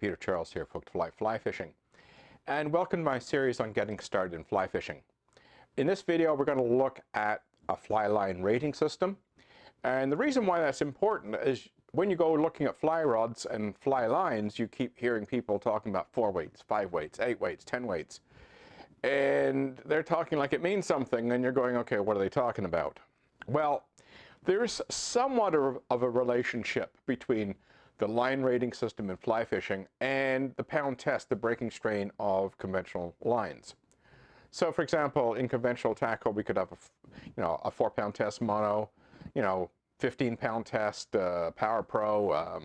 Peter Charles here, Folk to Fly Fly Fishing, and welcome to my series on getting started in fly fishing. In this video we're going to look at a fly line rating system, and the reason why that's important is when you go looking at fly rods and fly lines, you keep hearing people talking about 4 weights, 5 weights, 8 weights, 10 weights, and they're talking like it means something, and you're going, okay, what are they talking about? Well, there's somewhat of a relationship between the line rating system in fly fishing and the pound test, the breaking strain of conventional lines. So for example, in conventional tackle, we could have a 4-pound test mono, 15-pound test Power Pro,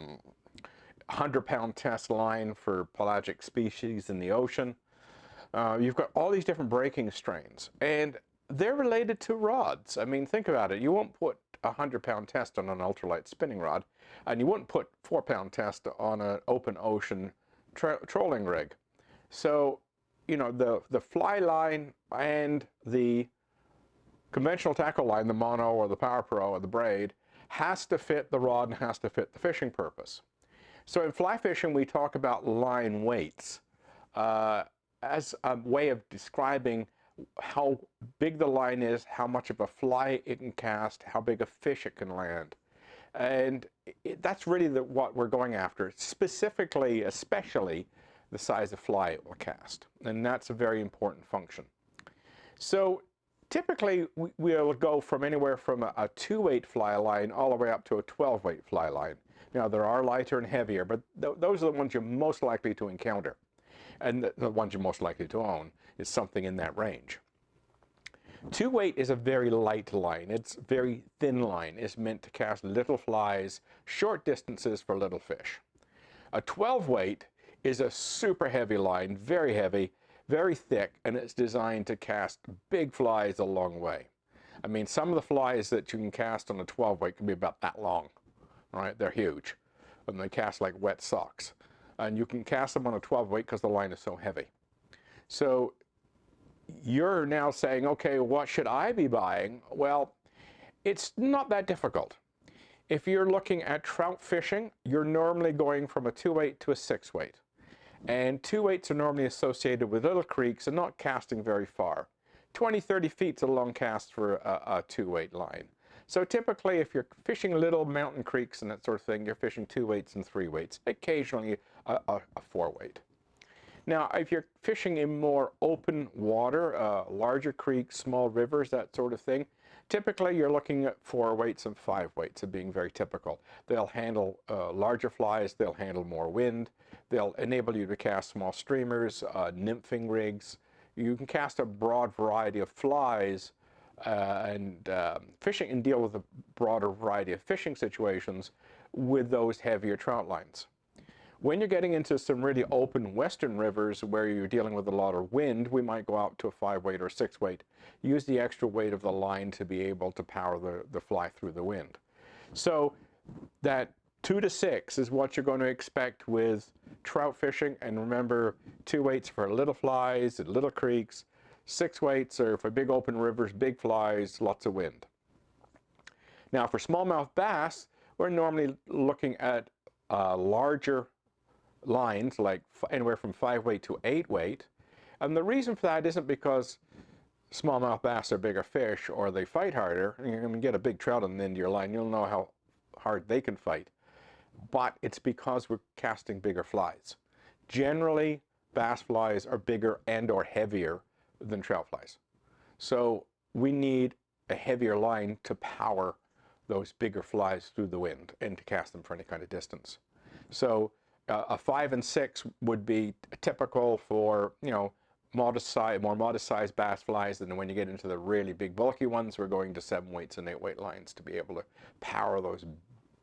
100-pound test line for pelagic species in the ocean. You've got all these different breaking strains, and they're related to rods. I mean, think about it. You won't put a 100-pound test on an ultralight spinning rod, and you wouldn't put 4-pound test on an open ocean trolling rig. So, the fly line and the conventional tackle line, the mono or the Power Pro or the braid, has to fit the rod and has to fit the fishing purpose. So in fly fishing, we talk about line weights as a way of describing how big the line is, how much of a fly it can cast, how big a fish it can land. And that's really what we're going after, specifically, especially the size of fly it will cast. And that's a very important function. So typically we'll go from anywhere from a 2-weight fly line all the way up to a 12-weight fly line. Now there are lighter and heavier, but those are the ones you're most likely to encounter. And the ones you're most likely to own is something in that range. 2-weight is a very light line. It's a very thin line. It's meant to cast little flies, short distances for little fish. A 12-weight is a super heavy line, very heavy, very thick, and it's designed to cast big flies a long way. I mean, some of the flies that you can cast on a 12-weight can be about that long, right? They're huge, and they cast like wet socks. And you can cast them on a 12-weight because the line is so heavy. So you're now saying, okay, what should I be buying? Well, it's not that difficult. If you're looking at trout fishing, you're normally going from a 2-weight to a 6-weight. And 2-weights are normally associated with little creeks and not casting very far. 20, 30 feet is a long cast for a 2-weight line. So typically, if you're fishing little mountain creeks and that sort of thing, you're fishing 2-weights and 3-weights, occasionally a 4-weight. Now, if you're fishing in more open water, larger creeks, small rivers, that sort of thing, typically you're looking at 4-weights and 5-weights of being very typical. They'll handle larger flies, they'll handle more wind, they'll enable you to cast small streamers, nymphing rigs. You can cast a broad variety of flies and fishing and deal with a broader variety of fishing situations with those heavier trout lines. When you're getting into some really open western rivers where you're dealing with a lot of wind, we might go out to a 5-weight or 6-weight. Use the extra weight of the line to be able to power the fly through the wind. So that 2 to 6 is what you're going to expect with trout fishing. And remember, 2-weights for little flies and little creeks. 6-weights are for big open rivers, big flies, lots of wind. Now for smallmouth bass, we're normally looking at larger lines, like anywhere from 5-weight to 8-weight. And the reason for that isn't because smallmouth bass are bigger fish or they fight harder. You're going to get a big trout on the end of your line, you'll know how hard they can fight. But it's because we're casting bigger flies. Generally, bass flies are bigger and or heavier than trout flies. So we need a heavier line to power those bigger flies through the wind and to cast them for any kind of distance. So a 5 and 6 would be typical for, more modest sized bass flies. And when you get into the really big bulky ones, we're going to 7-weights and 8-weight lines to be able to power those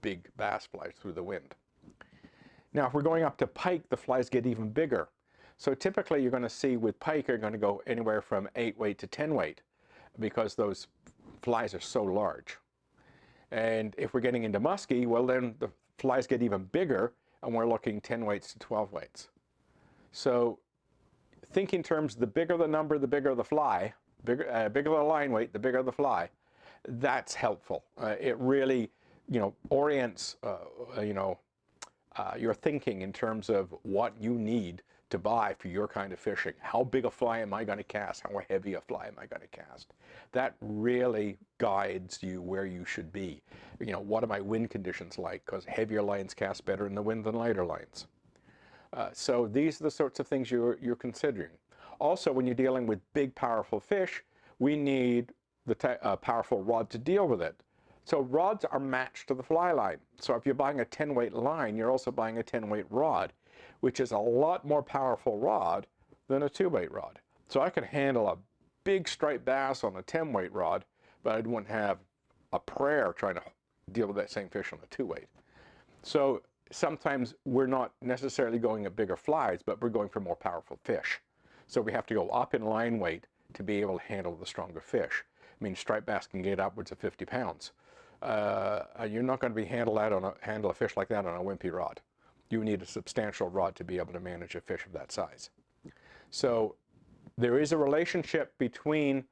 big bass flies through the wind. Now, if we're going up to pike, the flies get even bigger. So typically you're going to see with pike, you're going to go anywhere from 8-weight to 10-weight because those flies are so large. And if we're getting into muskie, well then the flies get even bigger and we're looking 10-weights to 12-weights. So think in terms, the bigger the number, the bigger the fly, bigger the line weight, the bigger the fly. That's helpful. It really, orients, your thinking in terms of what you need to buy for your kind of fishing. How big a fly am I going to cast? How heavy a fly am I going to cast? That really guides you where you should be. You know, what are my wind conditions like? Because heavier lines cast better in the wind than lighter lines. So these are the sorts of things you're considering. Also, when you're dealing with big, powerful fish, we need the powerful rod to deal with it. So rods are matched to the fly line. So if you're buying a 10-weight line, you're also buying a 10-weight rod, which is a lot more powerful rod than a 2-weight rod. So I could handle a big striped bass on a 10-weight rod, but I wouldn't have a prayer trying to deal with that same fish on a 2-weight. So sometimes we're not necessarily going at bigger flies, but we're going for more powerful fish. So we have to go up in line weight to be able to handle the stronger fish. I mean, striped bass can get upwards of 50 pounds. You're not going to handle a fish like that on a wimpy rod. You need a substantial rod to be able to manage a fish of that size. So there is a relationship between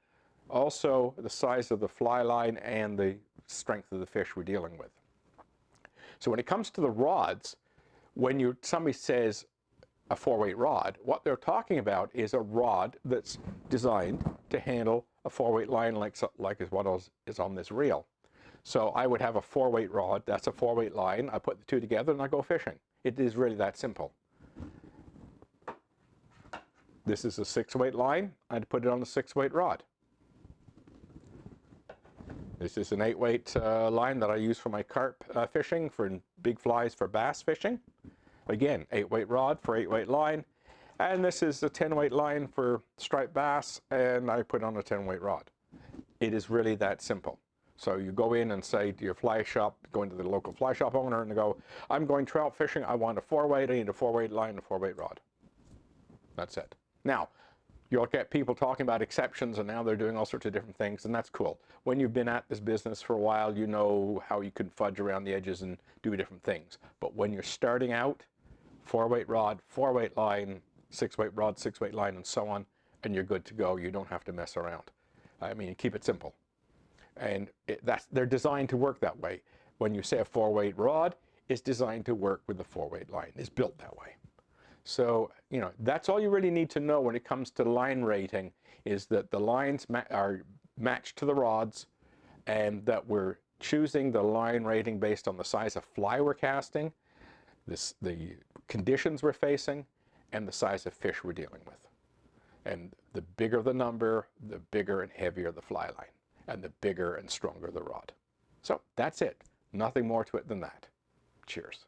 also the size of the fly line and the strength of the fish we're dealing with. So when it comes to the rods, when somebody says a 4-weight rod, what they're talking about is a rod that's designed to handle a 4-weight line like is what is on this reel. So I would have a 4-weight rod, that's a 4-weight line, I put the two together and I go fishing. It is really that simple. This is a 6-weight line, I'd put it on a 6-weight rod. This is an 8-weight line that I use for my carp fishing, for big flies for bass fishing. Again, 8-weight rod for 8-weight line. And this is a 10-weight line for striped bass, and I put on a 10-weight rod. It is really that simple. So you go in and say to your fly shop, go into the local fly shop owner and go, I'm going trout fishing, I want a 4-weight, I need a 4-weight line and a 4-weight rod. That's it. Now, you'll get people talking about exceptions and now they're doing all sorts of different things, and that's cool. When you've been at this business for a while, you know how you can fudge around the edges and do different things. But when you're starting out, 4-weight rod, 4-weight line, 6-weight rod, 6-weight line, and so on, and you're good to go. You don't have to mess around. I mean, keep it simple. And they're designed to work that way. When you say a 4-weight rod, it's designed to work with the 4-weight line. It's built that way. So, you know, that's all you really need to know when it comes to line rating, is that the lines are matched to the rods, and that we're choosing the line rating based on the size of fly we're casting, the conditions we're facing, and the size of fish we're dealing with. And the bigger the number, the bigger and heavier the fly line, and the bigger and stronger the rod. So that's it. Nothing more to it than that. Cheers.